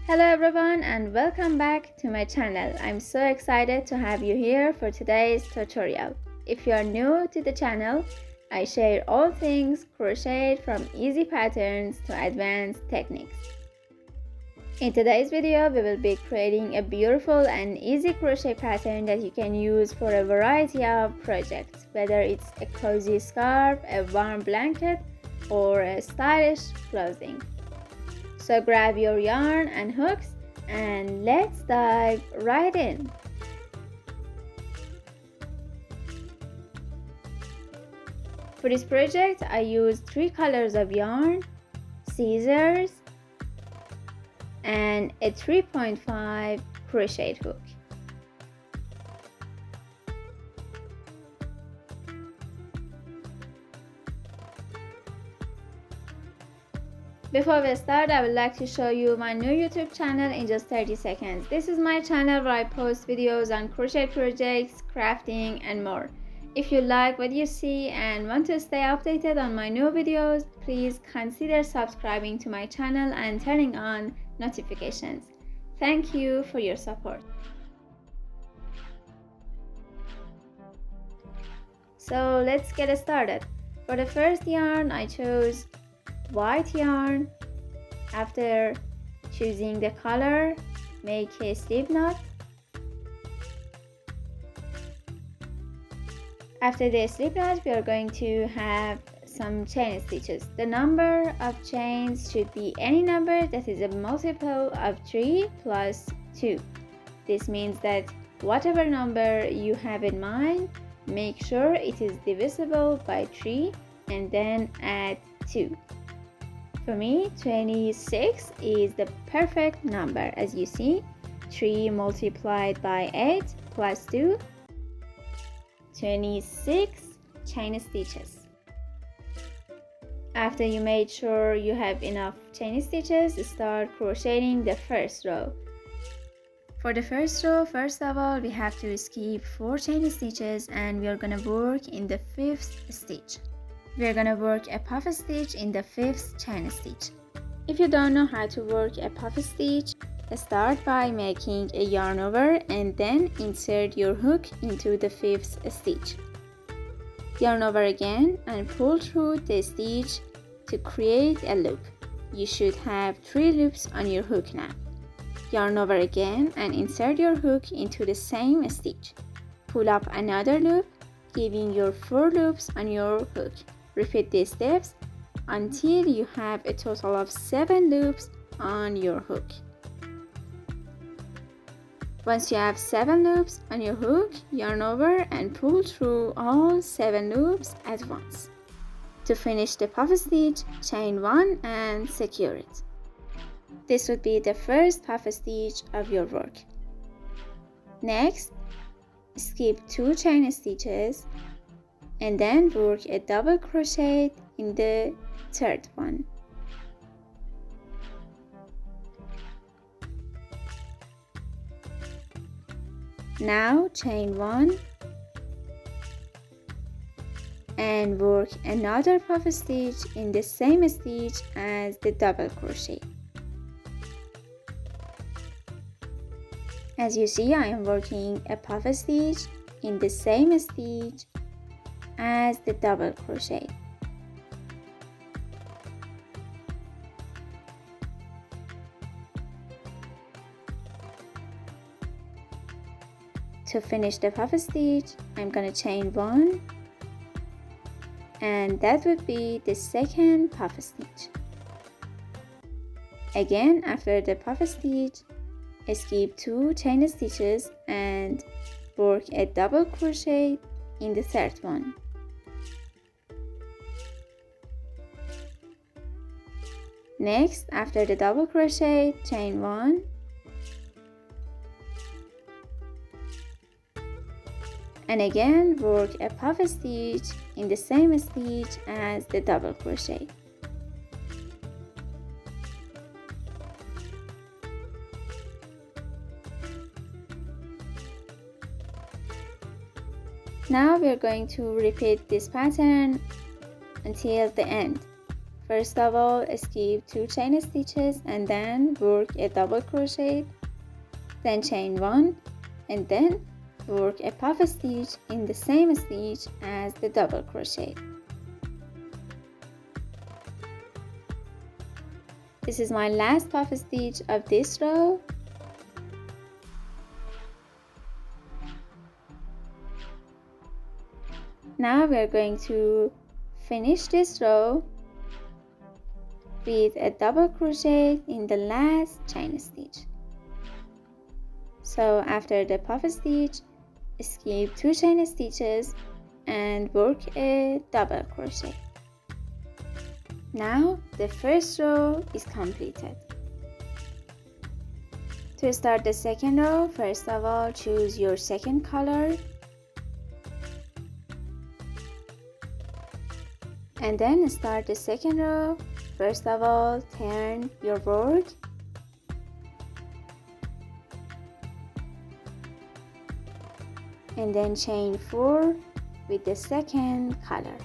Hello everyone and welcome back to my channel. I'm so excited to have you here for today's tutorial. If you are new to the channel, I share all things crochet from easy patterns to advanced techniques. In today's video, we will be creating a beautiful and easy crochet pattern that you can use for a variety of projects, whether it's a cozy scarf, a warm blanket, or a stylish clothing. So grab your yarn and hooks and let's dive right in. For this project, I used 3 colors of yarn, scissors, and a 3.5 crochet hook. Before we start, I would like to show you my new YouTube channel in just 30 seconds. This is my channel where I post videos on crochet projects, crafting, and more. If you like what you see and want to stay updated on my new videos, please consider subscribing to my channel and turning on notifications. Thank you for your support. So let's get started. For the first yarn, I chose white yarn. After choosing the color, make a slip knot. After the slip knot, we are going to have some chain stitches. The number of chains should be any number that is a multiple of 3 plus 2. This means that whatever number you have in mind, make sure it is divisible by 3 and then add 2. For me, 26 is the perfect number. As you see, 3 multiplied by 8 plus 2, 26 chain stitches. After you made sure you have enough chain stitches, start crocheting the first row. For the first row, first of all, we have to skip 4 chain stitches and we are going to work in the 5th stitch. We are going to work a puff stitch in the 5th chain stitch. If you don't know how to work a puff stitch, start by making a yarn over and then insert your hook into the 5th stitch. Yarn over again and pull through the stitch to create a loop. You should have 3 loops on your hook now. Yarn over again and insert your hook into the same stitch. Pull up another loop, giving your 4 loops on your hook. Repeat these steps until you have a total of 7 loops on your hook. Once you have 7 loops on your hook, yarn over and pull through all 7 loops at once. To finish the puff stitch, chain 1 and secure it. This would be the first puff stitch of your work. Next, skip 2 chain stitches and then work a double crochet in the 3rd one. Now chain 1 and work another puff stitch in the same stitch as the double crochet. As you see, I am working a puff stitch in the same stitch as the double crochet. To finish the puff stitch, I'm gonna chain 1 and that would be the 2nd puff stitch. Again, after the puff stitch, skip 2 chain stitches and work a double crochet in the 3rd one. Next, after the double crochet, chain 1 and again work a puff stitch in the same stitch as the double crochet. Now we are going to repeat this pattern until the end. First of all, skip 2 chain stitches and then work a double crochet, then chain 1 and then work a puff stitch in the same stitch as the double crochet. This is my last puff stitch of this row. Now we are going to finish this row with a double crochet in the last chain stitch. So after the puff stitch, skip 2 chain stitches and work a double crochet. Now the first row is completed. To start the second row, first of all choose your second color and then start the second row. First of all, turn your work and then chain 4 with the second color.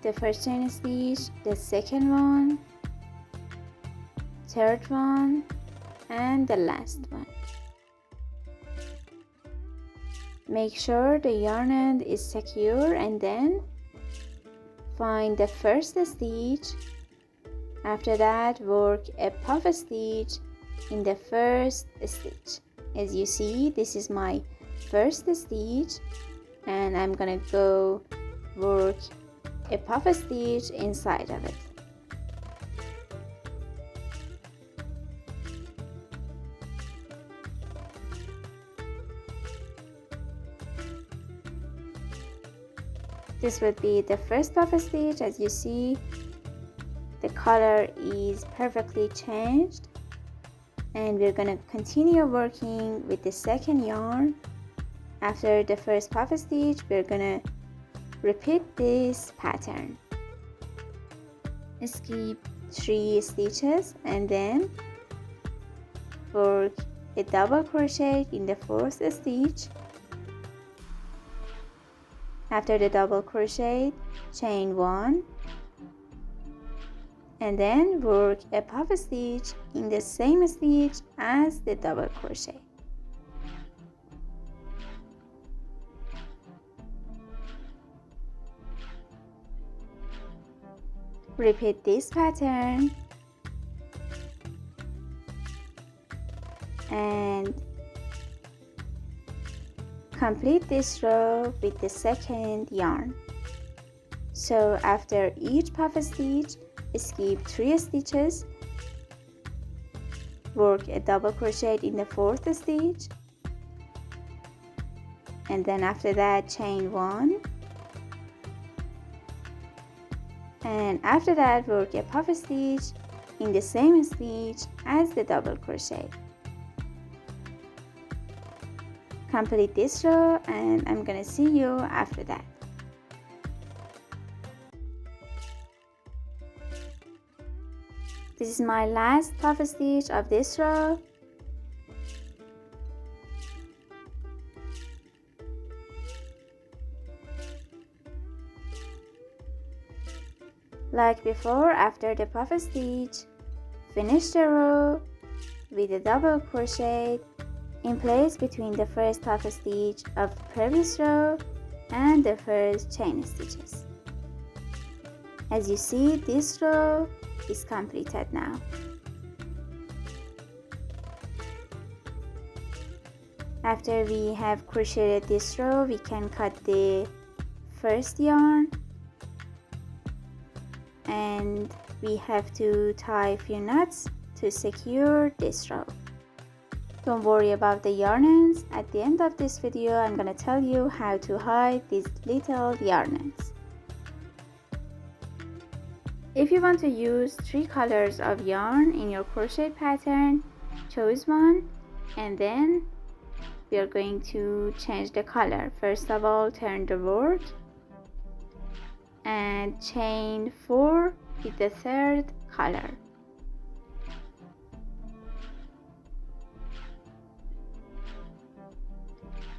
The first chain stitch, the second one, third one, and the last one. Make sure the yarn end is secure and then find the first stitch. After that, work a puff stitch in the first stitch. As you see, this is my first stitch and I'm gonna go work a puff stitch inside of it. This would be the first puff stitch. As you see, the color is perfectly changed and we're gonna continue working with the second yarn. After the first puff stitch, we're gonna repeat this pattern. Skip 3 stitches and then work a double crochet in the fourth stitch. After the double crochet, chain 1 and then work a puff stitch in the same stitch as the double crochet. Repeat this pattern and complete this row with the second yarn. So after each puff stitch, skip 3 stitches, work a double crochet in the fourth stitch, and then after that chain 1, and after that work a puff stitch in the same stitch as the double crochet. Complete this row and I'm gonna see you after that. This is my last puff stitch of this row. Like before, after the puff stitch, finish the row with a double crochet in place between the first puff stitch of the previous row and the first chain stitches. As you see, this row is completed now. After we have crocheted this row, we can cut the first yarn and we have to tie a few knots to secure this row. Don't worry about the yarn ends. At the end of this video, I'm gonna tell you how to hide these little yarn ends. If you want to use 3 colors of yarn in your crochet pattern, choose one and then we are going to change the color. First of all, turn the work and chain 4 with the third color.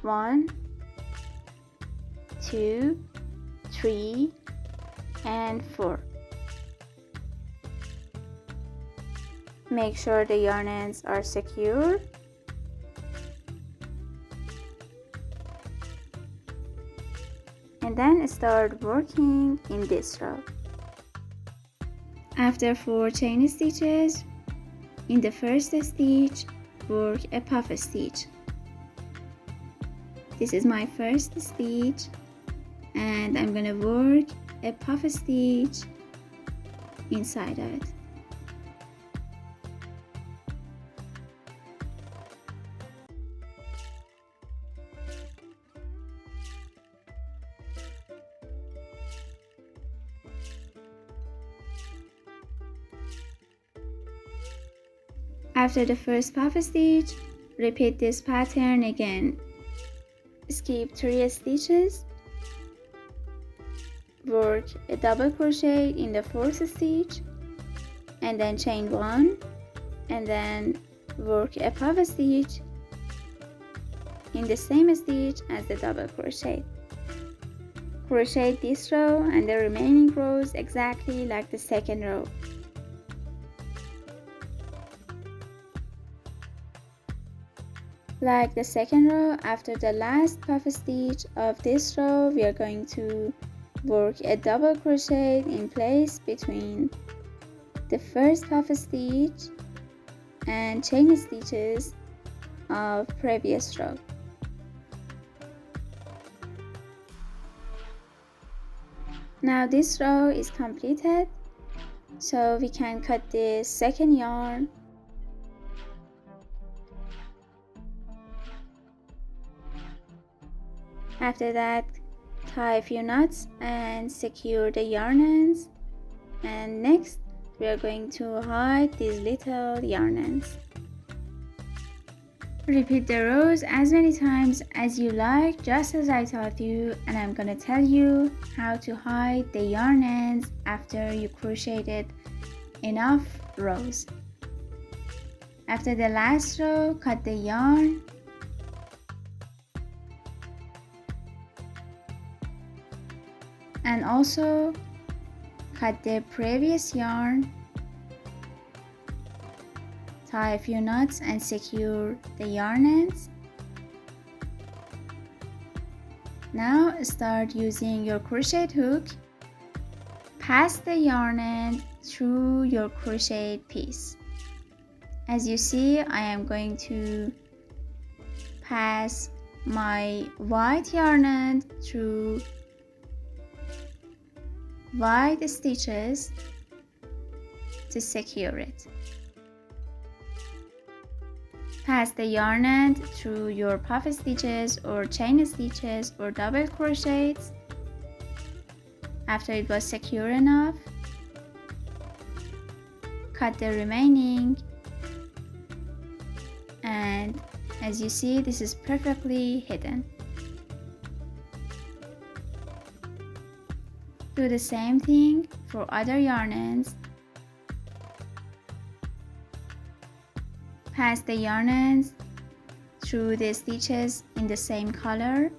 One, 2, 3, and 4. Make sure the yarn ends are secure. And then start working in this row. After 4 chain stitches, in the first stitch, work a puff stitch. This is my first stitch, and I'm gonna work a puff stitch inside it. After the first puff stitch, repeat this pattern again. Skip 3 stitches, work a double crochet in the 4th stitch, and then chain 1, and then work a puff stitch in the same stitch as the double crochet. Crochet this row and the remaining rows exactly like the second row. Like the second row, after the last puff stitch of this row, we are going to work a double crochet in place between the first puff stitch and chain stitches of previous row. Now this row is completed, so we can cut the second yarn. After that, tie a few knots and secure the yarn ends, and next we are going to hide these little yarn ends. Repeat the rows as many times as you like, just as I taught you, and I'm gonna tell you how to hide the yarn ends after you crocheted enough rows. After the last row, cut the yarn and also cut the previous yarn, tie a few knots and secure the yarn ends. Now start using your crochet hook. Pass the yarn end through your crochet piece. As you see, I am going to pass my white yarn end through white stitches to secure it. Pass the yarn end through your puff stitches or chain stitches or double crochets. After it was secure enough, cut the remaining, and as you see, this is perfectly hidden. Do the same thing for other yarn ends. Pass the yarn ends through the stitches in the same color,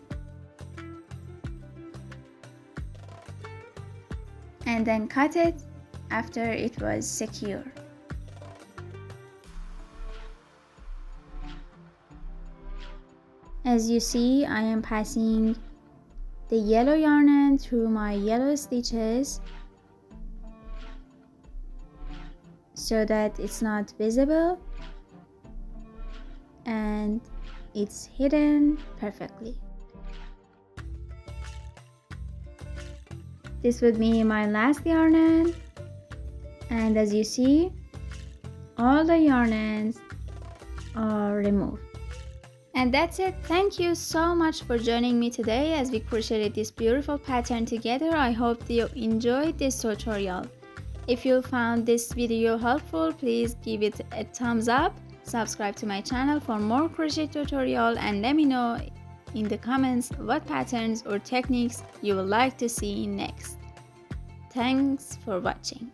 and then cut it after it was secure. As you see, I am passing the yellow yarn end through my yellow stitches so that it's not visible and it's hidden perfectly. This would be my last yarn end, and as you see, all the yarn ends are removed. And that's it. Thank you so much for joining me today as we crocheted this beautiful pattern together. I hope you enjoyed this tutorial. If you found this video helpful, please give it a thumbs up, subscribe to my channel for more crochet tutorial, and let me know in the comments what patterns or techniques you would like to see next. Thanks for watching.